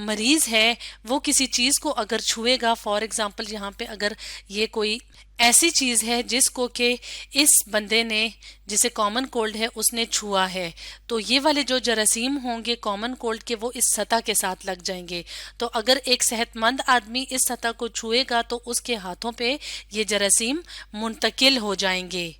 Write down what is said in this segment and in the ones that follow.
مریض ہے وہ کسی چیز کو اگر چھوئے گا، فار ایگزامپل یہاں پہ اگر یہ کوئی ایسی چیز ہے جس کو کہ اس بندے نے، جسے کامن کولڈ ہے، اس نے چھوا ہے، تو یہ والے جو جراثیم ہوں گے کامن کولڈ کے وہ اس سطح کے ساتھ لگ جائیں گے. تو اگر ایک صحت مند آدمی اس سطح کو چھوئے گا تو اس کے ہاتھوں پہ یہ جراثیم منتقل ہو جائیں گے.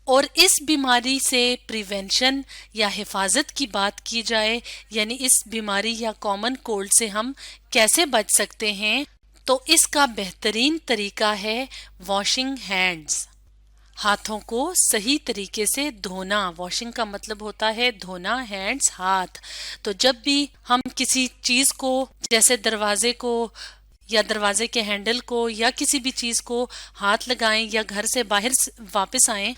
اور اس بیماری سے پریونشن یا حفاظت کی بات کی جائے، یعنی اس بیماری یا کامن کولڈ سے ہم کیسے بچ سکتے ہیں، تو اس کا بہترین طریقہ ہے واشنگ ہینڈز، ہاتھوں کو صحیح طریقے سے دھونا. واشنگ کا مطلب ہوتا ہے دھونا، ہینڈز ہاتھ. تو جب بھی ہم کسی چیز کو، جیسے دروازے کو یا دروازے کے ہینڈل کو یا کسی بھی چیز کو ہاتھ لگائیں یا گھر سے باہر واپس آئیں،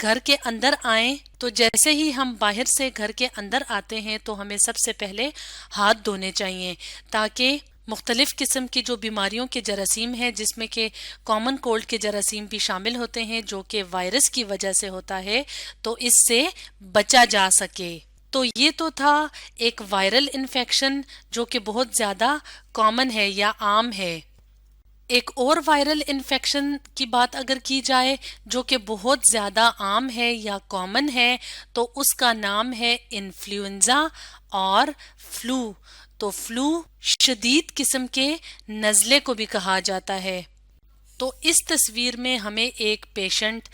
گھر کے اندر آئیں، تو جیسے ہی ہم باہر سے گھر کے اندر آتے ہیں تو ہمیں سب سے پہلے ہاتھ دھونے چاہیے، تاکہ مختلف قسم کی جو بیماریوں کے جراثیم ہیں، جس میں کہ کامن کولڈ کے جراثیم بھی شامل ہوتے ہیں جو کہ وائرس کی وجہ سے ہوتا ہے، تو اس سے بچا جا سکے. تو یہ تو تھا ایک وائرل انفیکشن جو کہ بہت زیادہ کامن ہے یا عام ہے. ایک اور وائرل انفیکشن کی بات اگر کی جائے جو کہ بہت زیادہ عام ہے یا کامن ہے، تو اس کا نام ہے انفلوئنزا اور فلو. تو فلو شدید قسم کے نزلے کو بھی کہا جاتا ہے. تو اس تصویر میں ہمیں ایک پیشنٹ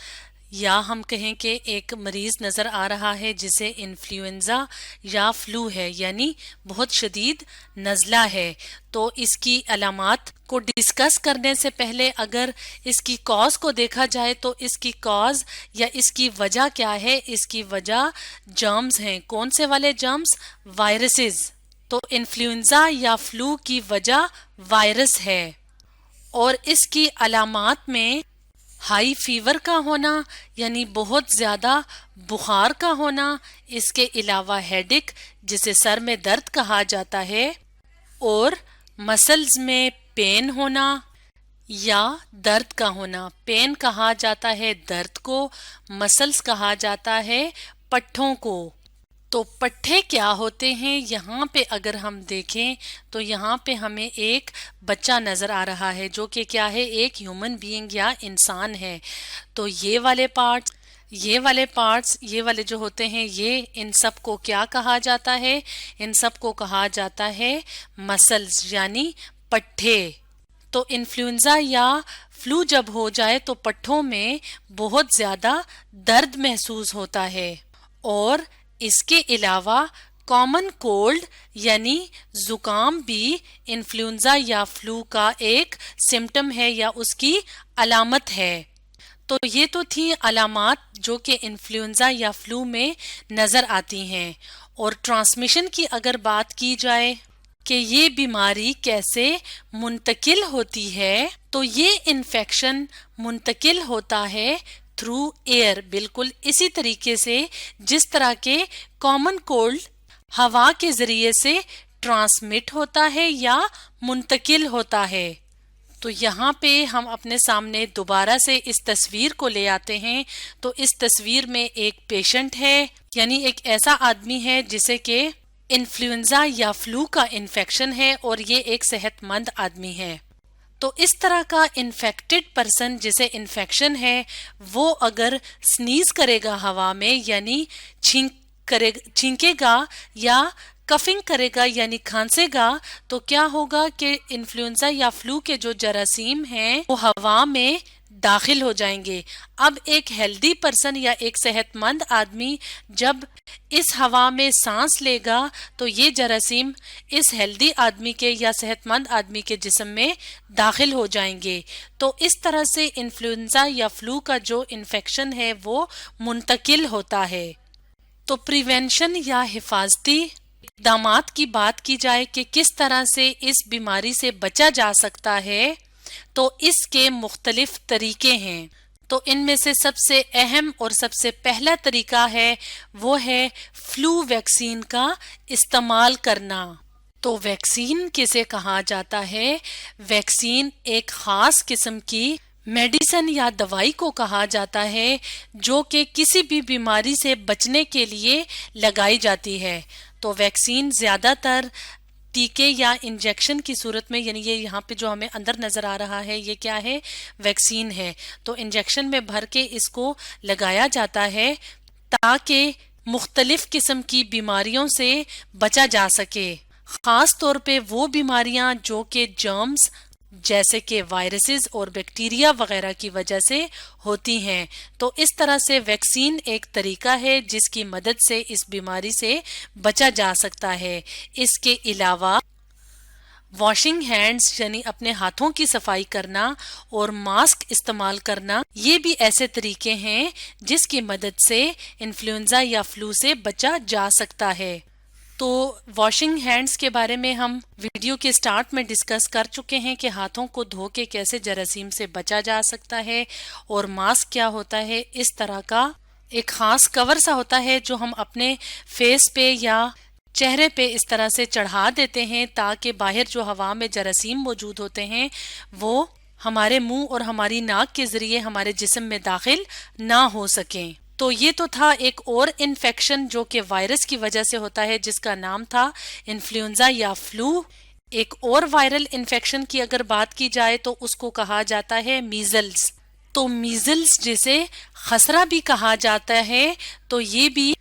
یا ہم کہیں کہ ایک مریض نظر آ رہا ہے جسے انفلوئنزا یا فلو ہے، یعنی بہت شدید نزلہ ہے. تو اس کی علامات کو ڈسکس کرنے سے پہلے اگر اس کی کاز کو دیکھا جائے تو اس کی کاز یا اس کی وجہ کیا ہے؟ اس کی وجہ جرمز ہیں. کون سے والے جرمز؟ وائرسز. تو انفلوئنزا یا فلو کی وجہ وائرس ہے. اور اس کی علامات میں ہائی فیور کا ہونا، یعنی بہت زیادہ بخار کا ہونا، اس کے علاوہ ہیڈک جسے سر میں درد کہا جاتا ہے، اور مسلز میں پین ہونا یا درد کا ہونا. پین کہا جاتا ہے درد کو، مسلز کہا جاتا ہے پٹھوں کو. تو پٹھے کیا ہوتے ہیں؟ یہاں پہ اگر ہم دیکھیں تو یہاں پہ ہمیں ایک بچہ نظر آ رہا ہے جو کہ کیا ہے؟ ایک ہیومن بینگ یا انسان ہے. تو یہ والے پارٹس یہ والے جو ہوتے ہیں، یہ ان سب کو کیا کہا جاتا ہے؟ ان سب کو کہا جاتا ہے مسلز یعنی پٹھے. تو انفلوئنزا یا فلو جب ہو جائے تو پٹھوں میں بہت زیادہ درد محسوس ہوتا ہے. اور اس کے علاوہ کامن کولڈ یعنی زکام بھی انفلوئنزا یا فلو کا ایک سمٹم ہے یا اس کی علامت ہے. تو یہ تو تھی علامات جو کہ انفلوئنزا یا فلو میں نظر آتی ہیں. اور ٹرانسمیشن کی اگر بات کی جائے کہ یہ بیماری کیسے منتقل ہوتی ہے، تو یہ انفیکشن منتقل ہوتا ہے تھرو ایئر، بالکل اسی طریقے سے جس طرح کے کامن کولڈ ہوا کے ذریعے سے ٹرانسمٹ ہوتا ہے یا منتقل ہوتا ہے. تو یہاں پہ ہم اپنے سامنے دوبارہ سے اس تصویر کو لے آتے ہیں. تو اس تصویر میں ایک پیشنٹ ہے، یعنی ایک ایسا آدمی ہے جسے کہ انفلوئنزا یا فلو کا انفیکشن ہے، اور یہ ایک صحت مند آدمی ہے. تو اس طرح کا انفیکٹڈ پرسن جسے انفیکشن ہے، وہ اگر سنیز کرے گا ہوا میں، یعنی چھینکے گا یا کفنگ کرے گا یعنی کھانسے گا، تو کیا ہوگا کہ انفلوئنزا یا فلو کے جو جراثیم ہیں وہ ہوا میں داخل ہو جائیں گے. اب ایک ہیلدی پرسن یا ایک صحت مند آدمی جب اس ہوا میں سانس لے گا تو یہ جراثیم اس ہیلدی آدمی کے یا صحت مند آدمی کے جسم میں داخل ہو جائیں گے. تو اس طرح سے انفلوئنزا یا فلو کا جو انفیکشن ہے وہ منتقل ہوتا ہے. تو پریونشن یا حفاظتی اقدامات کی بات کی جائے کہ کس طرح سے اس بیماری سے بچا جا سکتا ہے، تو اس کے مختلف طریقے ہیں. تو ان میں سے سب سے اہم اور سب سے پہلا طریقہ ہے وہ ہے فلو ویکسین کا استعمال کرنا. تو ویکسین کسے کہا جاتا ہے؟ ویکسین ایک خاص قسم کی میڈیسن یا دوائی کو کہا جاتا ہے جو کہ کسی بھی بیماری سے بچنے کے لیے لگائی جاتی ہے. تو ویکسین زیادہ تر ٹیکے یا انجیکشن کی صورت میں، یعنی یہ یہاں پہ جو ہمیں اندر نظر آ رہا ہے یہ کیا ہے؟ ویکسین ہے. تو انجیکشن میں بھر کے اس کو لگایا جاتا ہے تاکہ مختلف قسم کی بیماریوں سے بچا جا سکے، خاص طور پہ وہ بیماریاں جو کہ جرمز جیسے کہ وائرسز اور بیکٹیریا وغیرہ کی وجہ سے ہوتی ہیں. تو اس طرح سے ویکسین ایک طریقہ ہے جس کی مدد سے اس بیماری سے بچا جا سکتا ہے. اس کے علاوہ واشنگ ہینڈز یعنی اپنے ہاتھوں کی صفائی کرنا اور ماسک استعمال کرنا، یہ بھی ایسے طریقے ہیں جس کی مدد سے انفلوئنزا یا فلو سے بچا جا سکتا ہے. تو واشنگ ہینڈز کے بارے میں ہم ویڈیو کے سٹارٹ میں ڈسکس کر چکے ہیں کہ ہاتھوں کو دھو کے کیسے جراثیم سے بچا جا سکتا ہے، اور ماسک کیا ہوتا ہے؟ اس طرح کا ایک خاص کور سا ہوتا ہے جو ہم اپنے فیس پہ یا چہرے پہ اس طرح سے چڑھا دیتے ہیں تاکہ باہر جو ہوا میں جراثیم موجود ہوتے ہیں وہ ہمارے منہ اور ہماری ناک کے ذریعے ہمارے جسم میں داخل نہ ہو سکیں. تو یہ تو تھا ایک اور انفیکشن جو کہ وائرس کی وجہ سے ہوتا ہے جس کا نام تھا انفلوئنزا یا فلو. ایک اور وائرل انفیکشن کی اگر بات کی جائے تو اس کو کہا جاتا ہے میزلز. تو میزلز جسے خسرہ بھی کہا جاتا ہے تو یہ بھی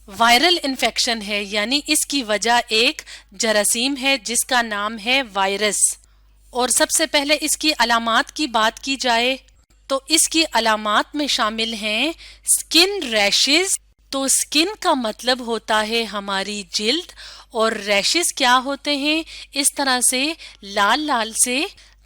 وائرل انفیکشن ہے، یعنی اس کی وجہ ایک جراثیم ہے جس کا نام ہے وائرس. اور سب سے پہلے اس کی علامات کی بات کی جائے تو اس کی علامات میں شامل ہیں سکن ریشز. تو سکن کا مطلب ہوتا ہے ہماری جلد، اور ریشز کیا ہوتے ہیں؟ اس طرح سے لال لال سے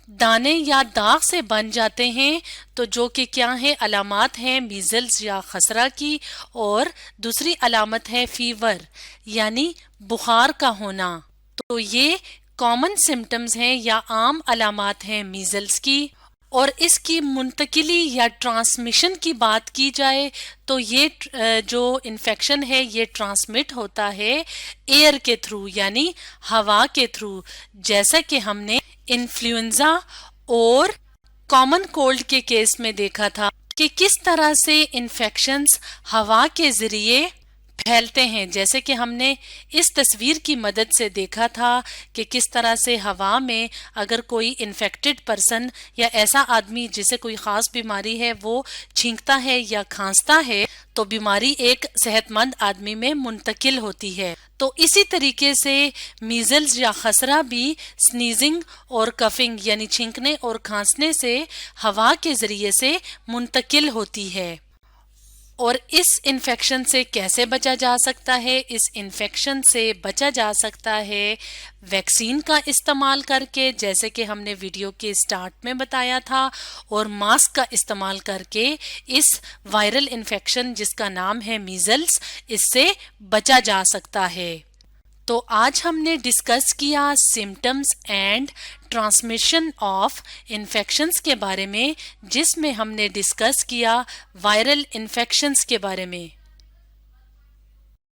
دانے یا داغ سے بن جاتے ہیں. تو جو کہ کیا ہے؟ علامات ہیں میزلز یا خسرہ کی. اور دوسری علامت ہے فیور یعنی بخار کا ہونا. تو یہ کامن سمٹمز ہیں یا عام علامات ہیں میزلز کی. اور اس کی منتقلی یا ٹرانسمیشن کی بات کی جائے تو یہ جو انفیکشن ہے یہ ٹرانسمٹ ہوتا ہے ایئر کے تھرو یعنی ہوا کے تھرو، جیسا کہ ہم نے انفلوئنزا اور کامن کولڈ کے کیس میں دیکھا تھا کہ کس طرح سے انفیکشنز ہوا کے ذریعے پھیلتے ہیں. جیسے کہ ہم نے اس تصویر کی مدد سے دیکھا تھا کہ کس طرح سے ہوا میں اگر کوئی انفیکٹڈ پرسن یا ایسا آدمی جسے کوئی خاص بیماری ہے وہ چھینکتا ہے یا کھانستا ہے تو بیماری ایک صحت مند آدمی میں منتقل ہوتی ہے. تو اسی طریقے سے میزلز یا خسرہ بھی سنیزنگ اور کفنگ یعنی چھینکنے اور کھانسنے سے ہوا کے ذریعے سے منتقل ہوتی ہے. اور اس انفیکشن سے کیسے بچا جا سکتا ہے؟ اس انفیکشن سے بچا جا سکتا ہے ویکسین کا استعمال کر کے، جیسے کہ ہم نے ویڈیو کے سٹارٹ میں بتایا تھا، اور ماسک کا استعمال کر کے اس وائرل انفیکشن جس کا نام ہے میزلز، اس سے بچا جا سکتا ہے. تو آج ہم نے ڈسکس کیا symptoms and transmission of infections کے بارے میں، جس میں ہم نے ڈسکس کیا وائرل انفیکشنز کے بارے میں.